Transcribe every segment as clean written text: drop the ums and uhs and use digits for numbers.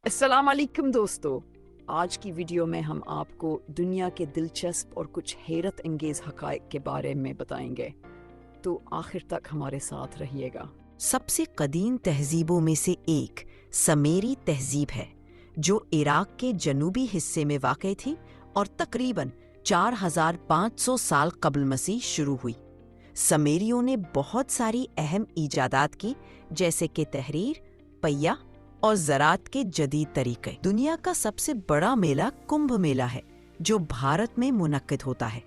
السلام علیکم دوستو، آج کی ویڈیو میں ہم آپ کو دنیا کے دلچسپ اور کچھ حیرت انگیز حقائق کے بارے میں بتائیں گے، تو آخر تک ہمارے ساتھ رہیے گا۔ سب سے قدیم تہذیبوں میں سے ایک سمیری تہذیب ہے جو عراق کے جنوبی حصے میں واقع تھی اور تقریباً 4500 سال قبل مسیح شروع ہوئی۔ سمیریوں نے بہت ساری اہم ایجادات کی، جیسے کہ تحریر، پہیہ اور زراعت کے جدید طریقے۔ دنیا کا سب سے بڑا میلہ کمبھ میلہ ہے جو بھارت میں منعقد ہوتا ہے۔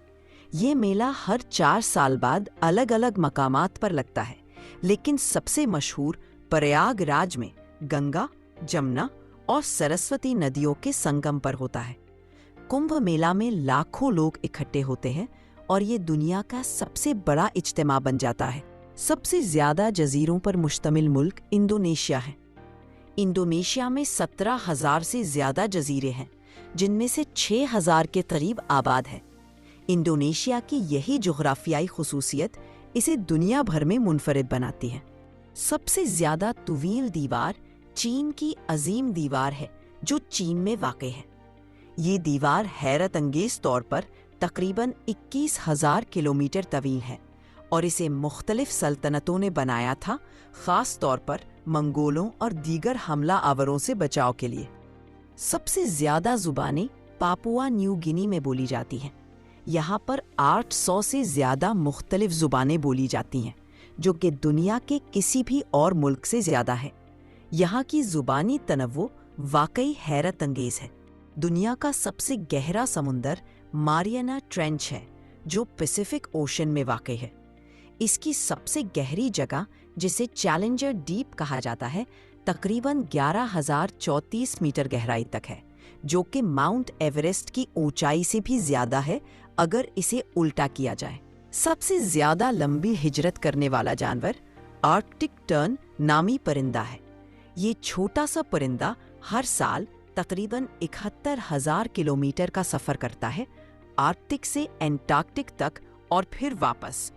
یہ میلہ ہر 4 سال بعد الگ الگ مقامات پر لگتا ہے، لیکن سب سے مشہور پریاگ راج میں گنگا، جمنا اور سرسوتی ندیوں کے سنگم پر ہوتا ہے۔ کمبھ میلہ میں لاکھوں لوگ اکٹھے ہوتے ہیں اور یہ دنیا کا سب سے بڑا اجتماع بن جاتا ہے۔ سب سے زیادہ جزیروں پر مشتمل ملک انڈونیشیا ہے۔ انڈونیشیا میں 17,000 سے زیادہ جزیرے ہیں، جن میں سے 6,000 کے قریب آباد ہے۔ انڈونیشیا کی یہی جغرافیائی خصوصیت اسے دنیا بھر میں منفرد بناتی ہے۔ سب سے زیادہ طویل دیوار چین کی عظیم دیوار ہے جو چین میں واقع ہے۔ یہ دیوار حیرت انگیز طور پر تقریباً 21,000 کلومیٹر طویل ہے اور اسے مختلف سلطنتوں نے بنایا تھا، خاص طور پر منگولوں اور دیگر حملہ آوروں سے بچاؤ کے لیے۔ سب سے زیادہ زبانیں پاپوا نیو گنی میں بولی جاتی ہیں۔ یہاں پر 800 سے زیادہ مختلف زبانیں بولی جاتی ہیں، جو کہ دنیا کے کسی بھی اور ملک سے زیادہ ہے۔ یہاں کی زبانی تنوع واقعی حیرت انگیز ہے۔ دنیا کا سب سے گہرا سمندر ماریانا ٹرینچ ہے جو پیسیفک اوشن میں واقع ہے۔ اس کی سب سے گہری جگہ، جسے چیلنجر ڈیپ کہا جاتا ہے، تقریباً 11,034 میٹر گہرائی تک ہے، جو کہ ماؤنٹ ایوریسٹ کی اونچائی سے بھی زیادہ ہے اگر اسے الٹا کیا جائے۔ سب سے زیادہ لمبی ہجرت کرنے والا جانور آرکٹک ٹرن نامی پرندہ ہے۔ یہ چھوٹا سا پرندہ ہر سال تقریباً 71,000 کلومیٹر کا سفر کرتا ہے، آرکٹک سے انٹارکٹک تک اور پھر واپس۔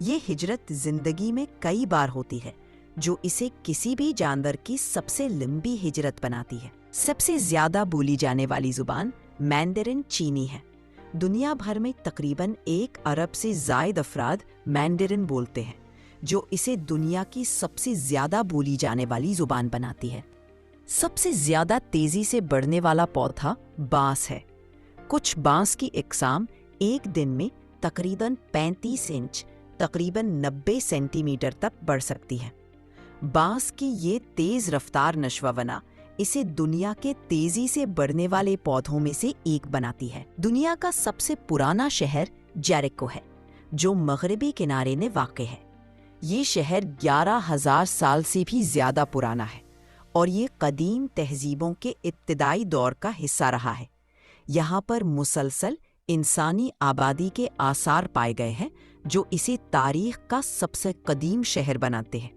یہ ہجرت زندگی میں کئی بار ہوتی ہے، جو اسے کسی بھی جانور کی سب سے لمبی ہجرت بناتی ہے۔ سب سے زیادہ بولی جانے والی زبان مینڈرن چینی ہے۔ دنیا بھر میں تقریباً 1 ارب سے زائد افراد مینڈرن بولتے ہیں، جو اسے دنیا کی سب سے زیادہ بولی جانے والی زبان بناتی ہے۔ سب سے زیادہ تیزی سے بڑھنے والا پودا بانس ہے۔ کچھ بانس کی اقسام ایک دن میں تقریباً 35 انچ تقریباً 90 سینٹی میٹر تک بڑھ سکتی ہے۔ بانس کی یہ تیز رفتار نشو و نما اسے دنیا کے تیزی سے بڑھنے والے پودوں میں سے ایک بناتی ہے۔ دنیا کا سب سے پرانا شہر جیریکو ہے، جو مغربی کنارے میں واقع ہے۔ یہ شہر 11,000 سال سے بھی زیادہ پرانا ہے اور یہ قدیم تہذیبوں کے ابتدائی دور کا حصہ رہا ہے۔ یہاں پر مسلسل انسانی آبادی کے آثار پائے گئے ہیں، جو اسے تاریخ کا سب سے قدیم شہر بناتے ہیں۔